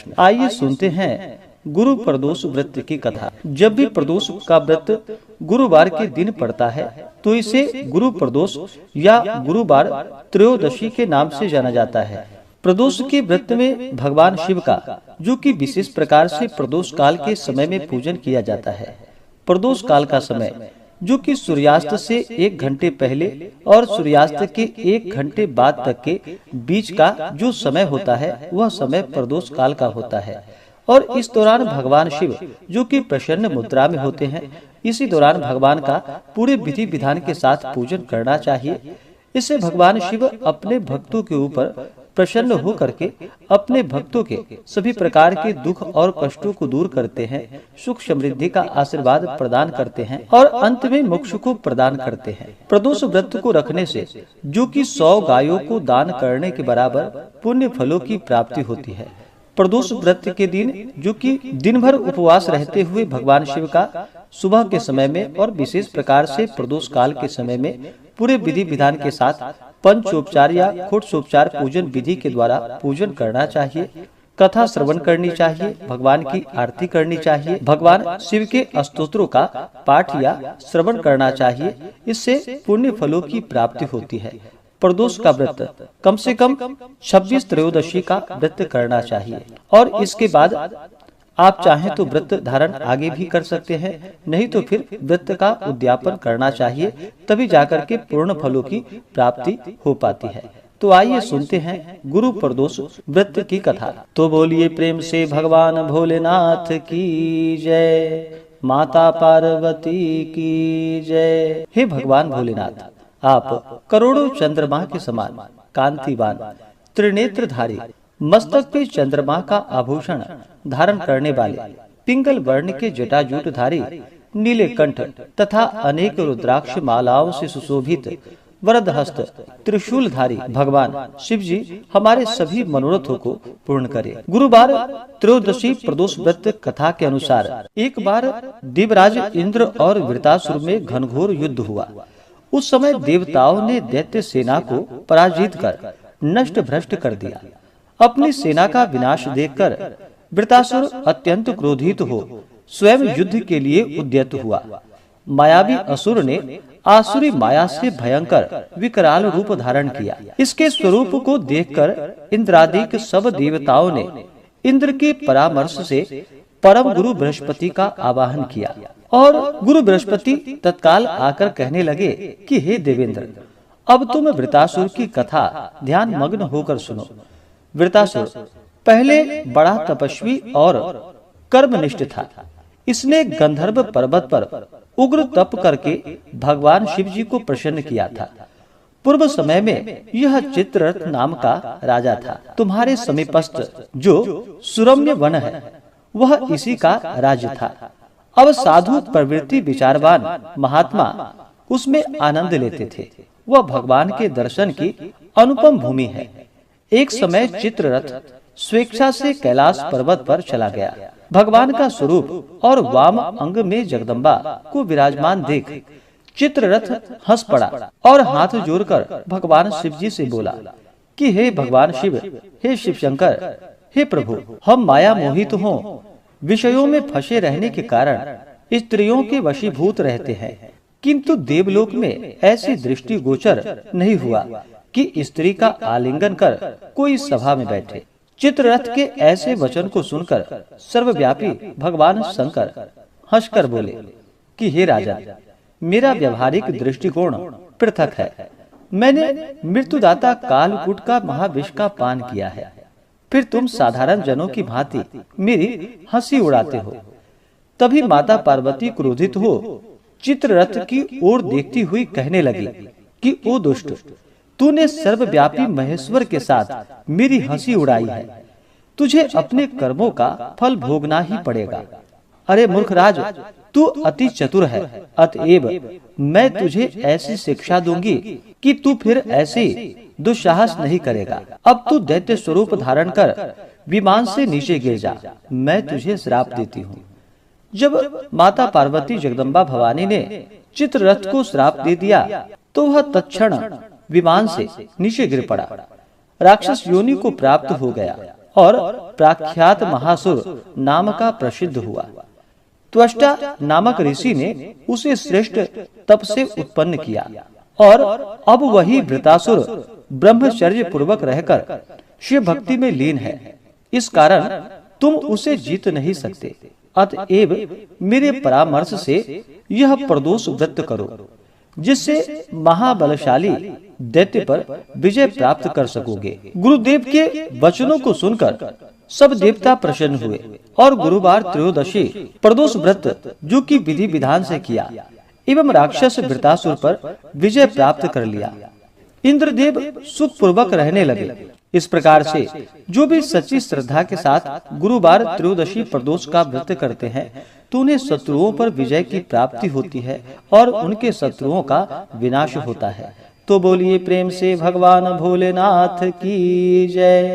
कृष्ण। आइए सुनते हैं गुरु प्रदोष व्रत की कथा। जब भी प्रदोष का व्रत गुरुवार के दिन पड़ता है तो इसे गुरु प्रदोष या गुरुवार त्रयोदशी के नाम से जाना जाता है। प्रदोष के व्रत में भगवान शिव का जो कि विशेष प्रकार से प्रदोष काल के समय में पूजन किया जाता है। प्रदोष काल का समय जो कि सूर्यास्त से 1 घंटे पहले और सूर्यास्त के 1 घंटे बाद तक के बीच का जो समय होता है वह समय प्रदोष काल का होता है। और इस दौरान भगवान शिव जो कि प्रसन्न मुद्रा में होते हैं, इसी दौरान भगवान का पूरे विधि विधान के साथ पूजन करना चाहिए। इससे भगवान शिव अपने भक्तों के ऊपर प्रसन्न होकर के अपने भक्तों के सभी प्रकार के दुख और कष्टों को दूर करते हैं, सुख समृद्धि का आशीर्वाद प्रदान करते हैं और अंत में मोक्ष को प्रदान करते हैं। प्रदोष व्रत को रखने से जो कि 100 गायों को दान करने के बराबर पुण्य फलों की प्राप्ति होती है। प्रदोष व्रत के दिन जो कि दिन भर उपवास रहते हुए भगवान शिव का सुबह के समय में और विशेष प्रकार से प्रदोष काल के समय में पूरे विधि विधान के साथ पंचोपचार या खुटोपचार पूजन विधि के द्वारा पूजन करना चाहिए। कथा श्रवण करनी चाहिए, भगवान की आरती करनी चाहिए, भगवान शिव के स्तोत्रों का पाठ या श्रवण करना चाहिए। इससे पुण्य फलों की प्राप्ति होती है। प्रदोष का व्रत कम से कम 26 त्रयोदशी का व्रत करना चाहिए और इसके बाद आप चाहें तो व्रत धारण आगे भी कर सकते हैं, नहीं तो फिर व्रत का उद्यापन करना चाहिए, तभी जाकर के पूर्ण फलों की प्राप्ति हो पाती है। तो आइए सुनते हैं गुरु प्रदोष व्रत की कथा। तो बोलिए प्रेम से भगवान भोलेनाथ की जय, माता पार्वती की जय। हे भगवान भोलेनाथ, आप करोड़ों चंद्रमा के समान कांतिवान त्रिनेत्रधारी, मस्तक पे चंद्रमा का आभूषण धारण करने वाले, पिंगल वर्ण के जटाजूटधारी, नीले कंठ तथा अनेक रुद्राक्ष मालाओं से सुशोभित वरदहस्त त्रिशूलधारी भगवान शिव जी हमारे सभी मनोरथों को पूर्ण करे। गुरुवार त्रयोदशी प्रदोष व्रत कथा के अनुसार एक बार देवराज इंद्र और वृतासुर में घनघोर युद्ध हुआ। उस समय देवताओं ने दैत्य सेना को पराजित कर नष्ट भ्रष्ट कर दिया। अपनी सेना का विनाश देखकर वृतासुर अत्यंत क्रोधित हो स्वयं युद्ध के लिए उद्यत हुआ। मायावी असुर ने आसुरी माया से भयंकर विकराल रूप धारण किया। इसके स्वरूप को देखकर इंद्रादिक सब देवताओं ने इंद्र के परामर्श से परम गुरु बृहस्पति का आवाहन किया और गुरु बृहस्पति तत्काल आकर कहने लगे कि हे देवेंद्र, अब तुम वृतासुर की कथा ध्यान मग्न होकर सुनो। वृतासुर पहले बड़ा तपस्वी और कर्मनिष्ठ था। इसने गंधर्व पर्वत पर उग्र तप करके भगवान शिव जी को प्रसन्न किया था। पूर्व समय में यह चित्ररथ नाम का राजा था। तुम्हारे समीपस्थ जो सुरम्य वन है वह इसी का राज्य था। अब साधु प्रवृत्ति विचारवान महात्मा उसमें आनंद लेते थे। वह भगवान के दर्शन की अनुपम भूमि है। एक समय चित्ररथ स्वेच्छा से कैलाश पर्वत पर चला गया। भगवान का स्वरूप और वाम अंग में जगदम्बा को विराजमान देख चित्ररथ हंस पड़ा और हाथ जोड़कर भगवान शिव जी से बोला कि हे भगवान शिव, हे शिव शंकर, हे प्रभु, हम माया मोहित हों विषयों में फंसे रहने के कारण स्त्रियों के वशीभूत रहते हैं, किंतु देवलोक में ऐसी दृष्टि गोचर नहीं हुआ कि स्त्री का आलिंगन कर कोई सभा में बैठे। चित्ररथ के ऐसे वचन को सुनकर सर्वव्यापी भगवान शंकर हंसकर बोले कि हे राजा, मेरा व्यवहारिक दृष्टिकोण पृथक है। मैंने मृत्युदाता कालकूट का महाविष का पान किया है, फिर तुम साधारण जनों की भांति मेरी हंसी उड़ाते हो। तभी माता पार्वती क्रोधित हो चित्ररथ की ओर देखती हुई कहने लगी कि ओ दुष्ट, तूने सर्वव्यापी महेश्वर के साथ मेरी हंसी उड़ाई है, तुझे अपने कर्मों का फल भोगना ही पड़ेगा। अरे मूर्खराज, तू अति चतुर है, अतएव मैं तुझे ऐसी शिक्षा दूंगी कि तू फिर ऐसे दुस्साहस नहीं करेगा। अब तू दैत्य स्वरूप धारण कर विमान से नीचे गिर जा, मैं तुझे श्राप देती हूँ। जब माता पार्वती जगदम्बा भवानी ने चित्ररथ को श्राप दे दिया तो वह तत्क्षण विमान से नीचे गिर पड़ा, राक्षस योनि को प्राप्त हो गया और प्रख्यात महासुर नाम का प्रसिद्ध हुआ। त्वष्टा नामक ऋषि ने उसे श्रेष्ठ तप से उत्पन्न किया और अब वही वृतासुर ब्रह्मचर्य पूर्वक रहकर शिव भक्ति में लीन है। इस कारण तुम उसे जीत नहीं सकते। अतएव मेरे परामर्श से यह प्रदोष व्रत करो, जिससे महाबलशाली दैत्य पर विजय प्राप्त कर सकोगे। गुरुदेव के वचनों को सुनकर सब देवता प्रसन्न हुए और गुरुवार त्रयोदशी प्रदोष व्रत जो कि विधि विधान से किया एवं राक्षस वृतासुर पर विजय प्राप्त कर लिया। इंद्रदेव सुख पूर्वक रहने लगे। इस प्रकार से जो भी सच्ची श्रद्धा के साथ गुरुवार त्रयोदशी प्रदोष का व्रत करते हैं तो उन्हें शत्रुओं पर विजय की प्राप्ति होती है और उनके शत्रुओं का विनाश होता है। तो बोलिए प्रेम से भगवान भोलेनाथ की जय।